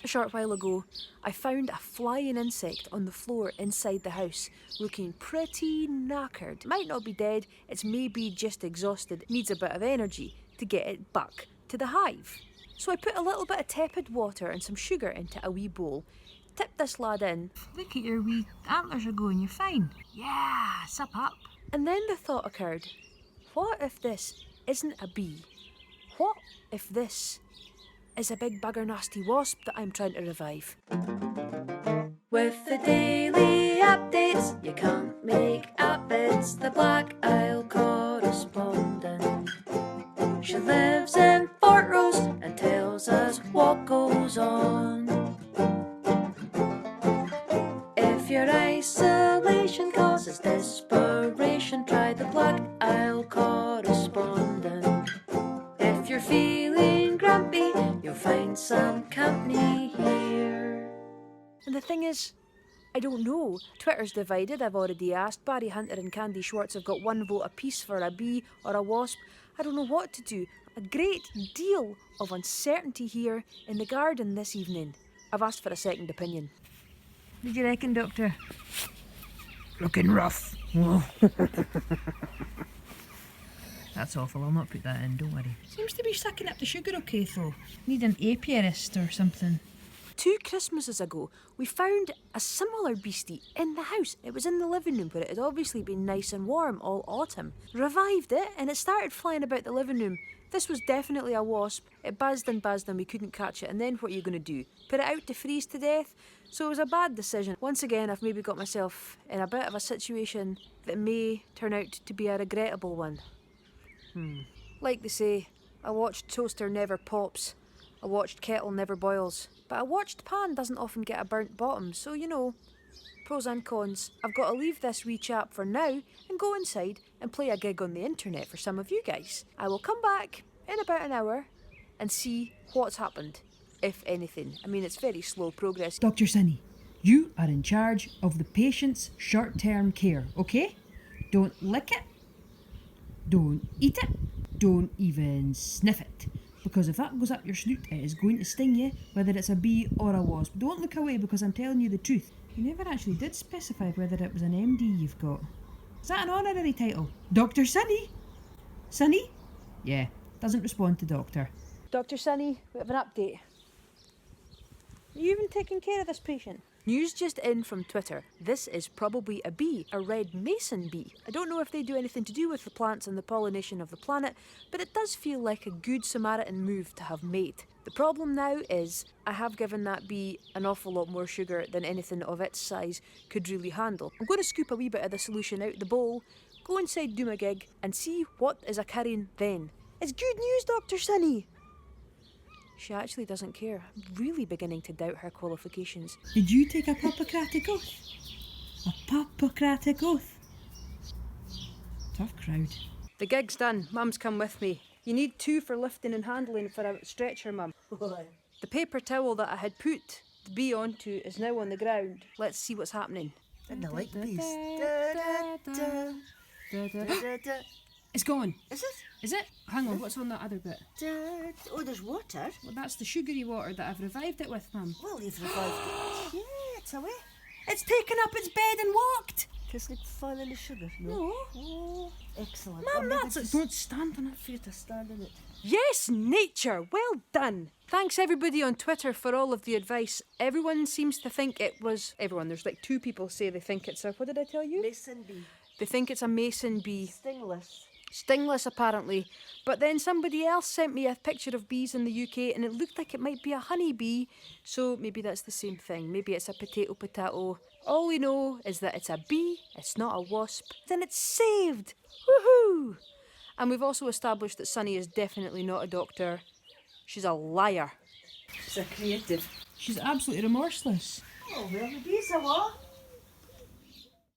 A short while ago, I found a flying insect on the floor inside the house, looking pretty knackered. Might not be dead, it's maybe just exhausted, needs a bit of energy to get it back to the hive. So I put a little bit of tepid water and some sugar into a wee bowl, tipped this lad in. Look at your wee antlers are going, you're fine. Yeah, sup up. And then the thought occurred, what if this isn't a bee? What if this is a big bugger nasty wasp that I'm trying to revive? With the daily updates, you can't make up, it's the Black Isle Correspondent. She lives in Fort Rose and tells us what goes on. If your isolation causes desperation, try the Black Isle Correspondent. If you're feeling grumpy, you'll find some company here. And the thing is, I don't know. Twitter's divided, I've already asked. Barry Hunter and Candy Schwartz have got one vote apiece for a bee or a wasp. I don't know what to do. A great deal of uncertainty here in the garden this evening. I've asked for a second opinion. What do you reckon, Doctor? Looking rough. That's awful, I'll not put that in, don't worry. Seems to be sucking up the sugar okay though. Need an apiarist or something. 2 Christmases ago, we found a similar beastie in the house. It was in the living room, but it had obviously been nice and warm all autumn. Revived it, and it started flying about the living room. This was definitely a wasp. It buzzed and we couldn't catch it, and then what are you going to do? Put it out to freeze to death? So it was a bad decision. Once again, I've maybe got myself in a bit of a situation that may turn out to be a regrettable one. Like they say, I watched toaster never pops. I watched kettle never boils. But a watched pan doesn't often get a burnt bottom, so you know, pros and cons. I've got to leave this wee chap for now and go inside and play a gig on the internet for some of you guys. I will come back in about an hour and see what's happened, if anything. I mean, it's very slow progress. Dr. Sunny, you are in charge of the patient's short-term care, okay? Don't lick it. Don't eat it. Don't even sniff it. Because if that goes up your snoot, it is going to sting you, whether it's a bee or a wasp. Don't look away because I'm telling you the truth. You never actually did specify whether it was an MD you've got. Is that an honorary title? Dr. Sunny? Sunny? Yeah, doesn't respond to doctor. Dr. Sunny, we have an update. Are you even taking care of this patient? News just in from Twitter. This is probably a bee, a red mason bee. I don't know if they do anything to do with the plants and the pollination of the planet, but it does feel like a good Samaritan move to have made. The problem now is I have given that bee an awful lot more sugar than anything of its size could really handle. I'm going to scoop a wee bit of the solution out the bowl, go inside, do my gig, and see what is occurring then. It's good news, Dr. Sunny! She actually doesn't care. I'm really beginning to doubt her qualifications. Did you take a Hippocratic oath? A Hippocratic oath? Tough crowd. The gig's done. Mum's come with me. You need 2 for lifting and handling for a stretcher, Mum. The paper towel that I had put the bee onto is now on the ground. Let's see what's happening. Didn't I like bees? It's gone. Is it? Is it? Hang on, what's on that other bit? Oh, there's water. Well, that's the sugary water that I've revived it with, Mum. Well, you've revived it. Yeah, it's away. It's taken up its bed and walked! To sleep fall in the sugar. No. Oh, excellent. Mum, Or maybe that's it. just- Don't stand on it for you to stand in it. Yes, nature! Well done! Thanks everybody on Twitter for all of the advice. Everyone seems to think it was... Everyone, there's like 2 people say they think it's a... What did I tell you? Mason bee. They think it's a mason bee. Stingless. Stingless, apparently. But then somebody else sent me a picture of bees in the UK and it looked like it might be a honeybee. So maybe that's the same thing. Maybe it's a potato. All we know is that it's a bee, it's not a wasp, then it's saved! Woohoo! And we've also established that Sunny is definitely not a doctor. She's a liar. She's a creative. She's absolutely remorseless. Oh, well, the bees are what?